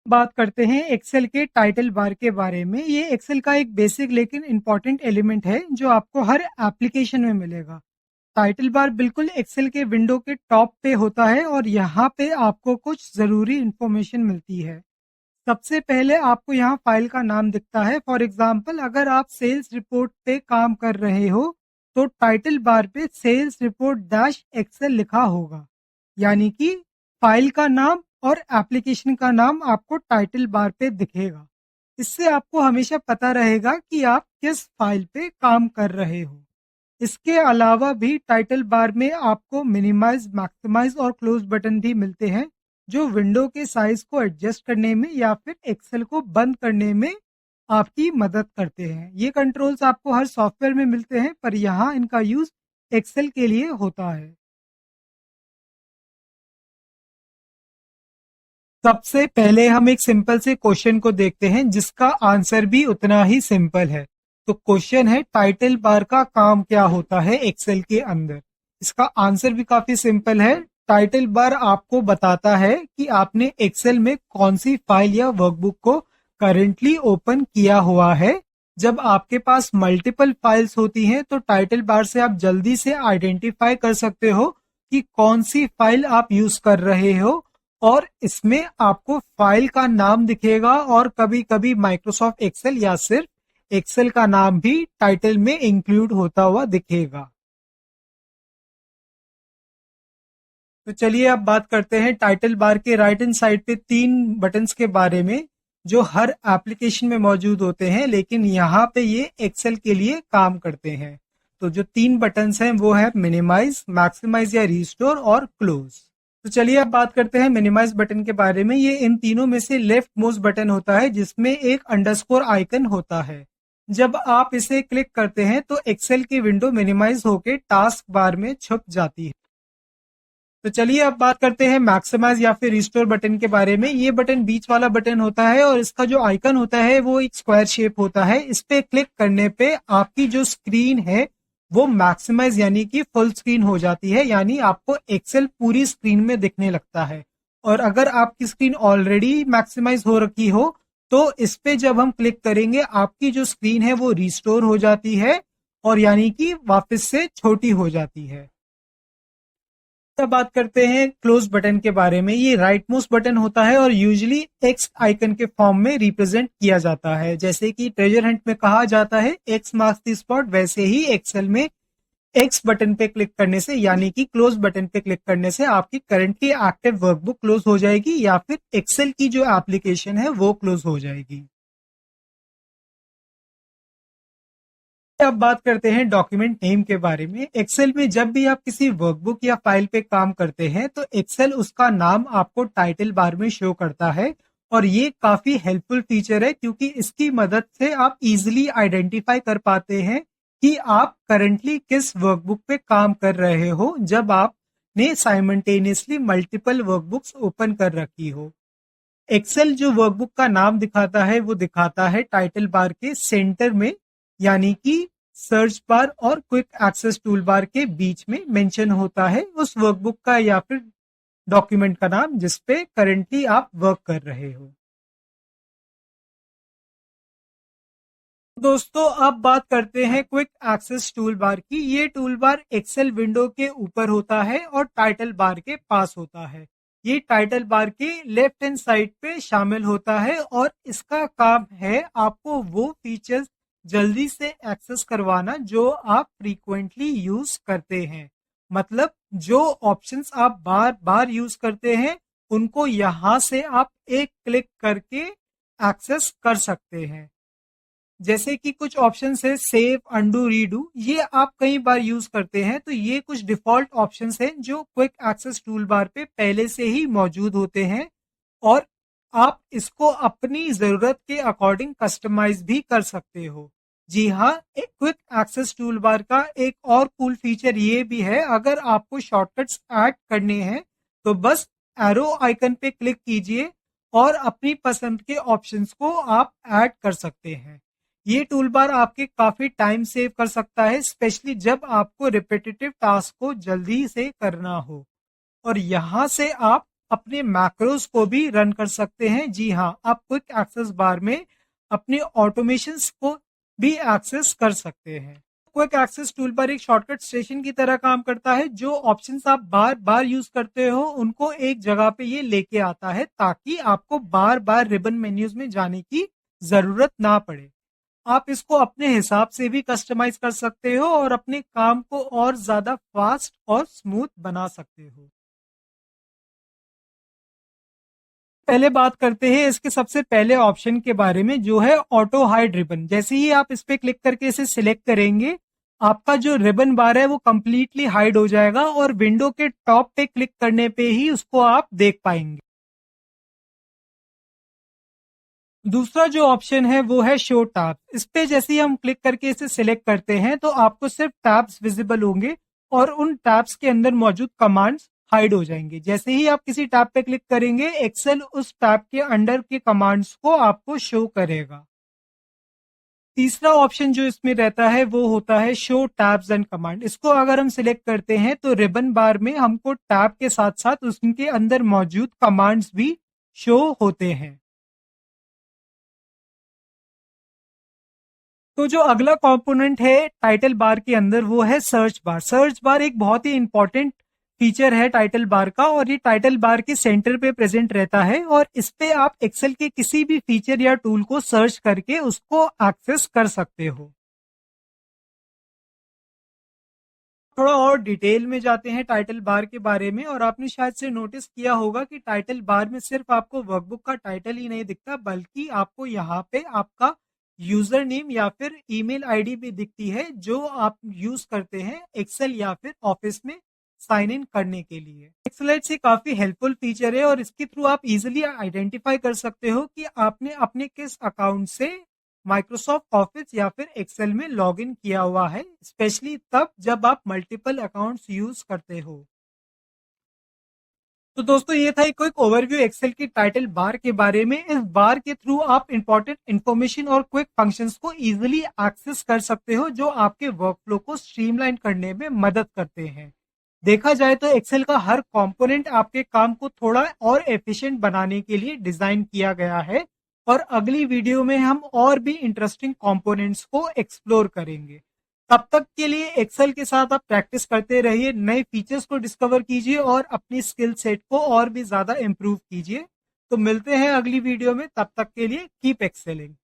बात करते हैं एक्सेल के टाइटल बार के बारे में। ये एक्सेल का एक बेसिक लेकिन इम्पॉर्टेंट एलिमेंट है जो आपको हर एप्लीकेशन में मिलेगा। टाइटल बार बिल्कुल एक्सेल के विंडो के टॉप पे होता है और यहाँ पे आपको कुछ ज़रूरी इंफॉर्मेशन मिलती है। सबसे पहले आपको यहाँ फाइल का नाम दिखता है। फॉर एग्जांपल अगर आप सेल्स रिपोर्ट पे काम कर रहे हो तो टाइटल बार पे सेल्स रिपोर्ट डैश एक्सेल लिखा होगा, यानी कि फाइल का नाम और एप्लीकेशन का नाम आपको टाइटल बार पे दिखेगा। इससे आपको हमेशा पता रहेगा कि आप किस फाइल पे काम कर रहे हो। इसके अलावा भी टाइटल बार में आपको मिनिमाइज, मैक्सिमाइज और क्लोज बटन भी मिलते हैं जो विंडो के साइज को एडजस्ट करने में या फिर एक्सेल को बंद करने में आपकी मदद करते हैं। ये कंट्रोल्स आपको हर सॉफ्टवेयर में मिलते हैं पर यहाँ इनका यूज एक्सेल के लिए होता है। सबसे पहले हम एक सिंपल से क्वेश्चन को देखते हैं जिसका आंसर भी उतना ही सिंपल है। तो क्वेश्चन है टाइटल बार का काम क्या होता है एक्सेल के अंदर। इसका आंसर भी काफी सिंपल है। टाइटल बार आपको बताता है कि आपने एक्सेल में कौन सी फाइल या वर्कबुक को करेंटली ओपन किया हुआ है। जब आपके पास मल्टीपल फाइल्स होती हैं तो टाइटल बार से आप जल्दी से आइडेंटिफाई कर सकते हो कि कौन सी फाइल आप यूज कर रहे हो, और इसमें आपको फाइल का नाम दिखेगा और कभी कभी माइक्रोसॉफ्ट एक्सेल या सिर्फ एक्सेल का नाम भी टाइटल में इंक्लूड होता हुआ दिखेगा। तो चलिए अब बात करते हैं टाइटल बार के राइट हैंड साइड पे तीन बटन्स के बारे में जो हर एप्लीकेशन में मौजूद होते हैं, लेकिन यहाँ पे ये एक्सेल के लिए काम करते हैं। तो जो तीन बटन्स हैं वो है मिनिमाइज, मैक्सिमाइज या रिस्टोर और क्लोज। तो चलिए अब बात करते हैं मिनिमाइज बटन के बारे में। ये इन तीनों में से लेफ्ट मोस्ट बटन होता है जिसमें एक अंडरस्कोर आइकन होता है। जब आप इसे क्लिक करते हैं तो एक्सेल की विंडो मिनिमाइज होकर टास्क बार में छुप जाती है। तो चलिए अब बात करते हैं मैक्सिमाइज या फिर रिस्टोर बटन के बारे में। ये बटन बीच वाला बटन होता है और इसका जो आइकन होता है वो एक स्क्वायर शेप होता है। इस पे क्लिक करने पे आपकी जो स्क्रीन है वो मैक्सिमाइज यानी कि फुल स्क्रीन हो जाती है, यानी आपको एक्सेल पूरी स्क्रीन में दिखने लगता है। और अगर आपकी स्क्रीन ऑलरेडी मैक्सिमाइज हो रखी हो तो इस पे जब हम क्लिक करेंगे आपकी जो स्क्रीन है वो रिस्टोर हो जाती है और यानी कि वापस से छोटी हो जाती है। अब बात करते हैं क्लोज बटन के बारे में। ये राइट मोस्ट बटन होता है और यूजुअली एक्स आइकन के फॉर्म में रिप्रेजेंट किया जाता है। जैसे कि ट्रेजर हंट में कहा जाता है एक्स मार्क्स द स्पॉट, वैसे ही एक्सेल में एक्स बटन पे क्लिक करने से यानी कि क्लोज बटन पे क्लिक करने से आपकी करंटली एक्टिव वर्कबुक क्लोज हो जाएगी या फिर एक्सेल की जो एप्लीकेशन है वो क्लोज हो जाएगी। अब बात करते हैं डॉक्यूमेंट नेम के बारे में। एक्सेल में जब भी आप किसी वर्कबुक या फाइल पे काम करते हैं तो एक्सेल उसका नाम आपको टाइटल बार में शो करता है। और ये काफी हेल्पफुल फीचर है क्योंकि इसकी मदद से आप इजीली आइडेंटिफाई कर पाते हैं कि आप करंटली किस वर्कबुक पे काम कर रहे हो जब आपने साइमल्टेनियसली मल्टीपल वर्कबुक्स ओपन कर रखी हो। एक्सेल जो वर्कबुक का नाम दिखाता है वो दिखाता है टाइटल बार के सेंटर में, यानी कि सर्च बार और क्विक एक्सेस टूल बार के बीच में मेंशन होता है उस वर्कबुक का या फिर डॉक्यूमेंट का नाम जिस पे करंटली आप वर्क कर रहे हो। दोस्तों अब बात करते हैं क्विक एक्सेस टूल बार की। ये टूल बार एक्सेल विंडो के ऊपर होता है और टाइटल बार के पास होता है। ये टाइटल बार के लेफ्ट हैंड साइड पे शामिल होता है और इसका काम है आपको वो फीचर्स जल्दी से एक्सेस करवाना जो आप फ्रीक्वेंटली यूज करते हैं। मतलब जो ऑप्शंस आप बार बार यूज करते हैं उनको यहां से आप एक क्लिक करके एक्सेस कर सकते हैं। जैसे कि कुछ ऑप्शन है सेव, अंडू, रीडू, ये आप कई बार यूज करते हैं। तो ये कुछ डिफॉल्ट ऑप्शंस हैं जो क्विक एक्सेस टूल बार पे पहले से ही मौजूद होते हैं और आप इसको अपनी जरूरत के अकॉर्डिंग कस्टमाइज भी कर सकते हो। जी हाँ, एक क्विक एक्सेस टूल बार का एक और कूल फीचर ये भी है, अगर आपको शॉर्टकट्स ऐड करने हैं तो बस एरो आइकन पे क्लिक कीजिए और अपनी पसंद के ऑप्शंस को आप ऐड कर सकते हैं। ये टूल बार आपके काफी टाइम सेव कर सकता है, स्पेशली जब आपको रिपीटेटिव टास्क को जल्दी से करना हो। और यहाँ से आप अपने मैक्रोस को भी रन कर सकते हैं। जी हाँ, आप क्विक एक्सेस बार में अपने ऑटोमेशंस को भी एक्सेस कर सकते हैं। क्विक एक्सेस टूल बार एक शॉर्टकट स्टेशन की तरह काम करता है। जो ऑप्शंस आप बार बार यूज करते हो उनको एक जगह पे ये लेके आता है, ताकि आपको बार बार रिबन मेन्यूज में जाने की जरूरत ना पड़े। आप इसको अपने हिसाब से भी कस्टमाइज कर सकते हो और अपने काम को और ज्यादा फास्ट और स्मूथ बना सकते हो। पहले बात करते हैं इसके सबसे पहले ऑप्शन के बारे में, जो है ऑटो हाइड रिबन। जैसे ही आप इस पे क्लिक करके इसे सिलेक्ट करेंगे, आपका जो रिबन बार है वो कंप्लीटली हाइड हो जाएगा और विंडो के टॉप पे क्लिक करने पे ही उसको आप देख पाएंगे। दूसरा जो ऑप्शन है वो है शो टैब। इस पे जैसे ही हम क्लिक करके इसे सिलेक्ट करते हैं तो आपको सिर्फ टैब्स विजिबल होंगे और उन टैब्स के अंदर मौजूद कमांड्स हाइड हो जाएंगे। जैसे ही आप किसी टैब पे क्लिक करेंगे, एक्सेल उस टैब के अंडर के कमांड्स को आपको शो करेगा। तीसरा ऑप्शन जो इसमें रहता है वो होता है शो टैब्स एंड कमांड। इसको अगर हम सिलेक्ट करते हैं तो रिबन बार में हमको टैब के साथ साथ उसके अंदर मौजूद कमांड्स भी शो होते हैं। तो जो अगला कंपोनेंट है टाइटल बार के अंदर वो है सर्च बार। सर्च बार एक बहुत ही इंपॉर्टेंट फीचर है टाइटल बार का, और ये टाइटल बार के सेंटर पे प्रेजेंट रहता है और इस पे आप एक्सेल के किसी भी फीचर या टूल को सर्च करके उसको एक्सेस कर सकते हो। थोड़ा और डिटेल में जाते हैं टाइटल बार के बारे में, और आपने शायद से नोटिस किया होगा कि टाइटल बार में सिर्फ आपको वर्कबुक का टाइटल ही नहीं दिखता, बल्कि आपको यहाँ पे आपका यूजर नेम या फिर ईमेल आईडी भी दिखती है, जो आप यूज करते हैं एक्सेल या फिर ऑफिस में साइन इन करने के लिए। एक्सेलेट से काफी हेल्पफुल फीचर है और इसके थ्रू आप इजिली आइडेंटिफाई कर सकते हो कि आपने अपने किस अकाउंट से माइक्रोसॉफ्ट ऑफिस या फिर एक्सेल में लॉग इन किया हुआ है, स्पेशली तब जब आप मल्टीपल अकाउंट्स यूज करते हो। तो दोस्तों, ये था एक क्विक ओवरव्यू एक्सेल की टाइटल बार के बारे में। इस बार के थ्रू आप इंपॉर्टेंट इंफॉर्मेशन और क्विक फंक्शंस को इजीली एक्सेस कर सकते हो, जो आपके वर्कफ्लो को स्ट्रीमलाइन करने में मदद करते हैं। देखा जाए तो एक्सेल का हर कंपोनेंट आपके काम को थोड़ा और एफिशिएंट बनाने के लिए डिजाइन किया गया है, और अगली वीडियो में हम और भी इंटरेस्टिंग कंपोनेंट्स को एक्सप्लोर करेंगे। तब तक के लिए एक्सेल के साथ आप प्रैक्टिस करते रहिए, नए फीचर्स को डिस्कवर कीजिए और अपनी स्किल सेट को और भी ज्यादा इंप्रूव कीजिए। तो मिलते हैं अगली वीडियो में, तब तक के लिए कीप एक्सेलिंग।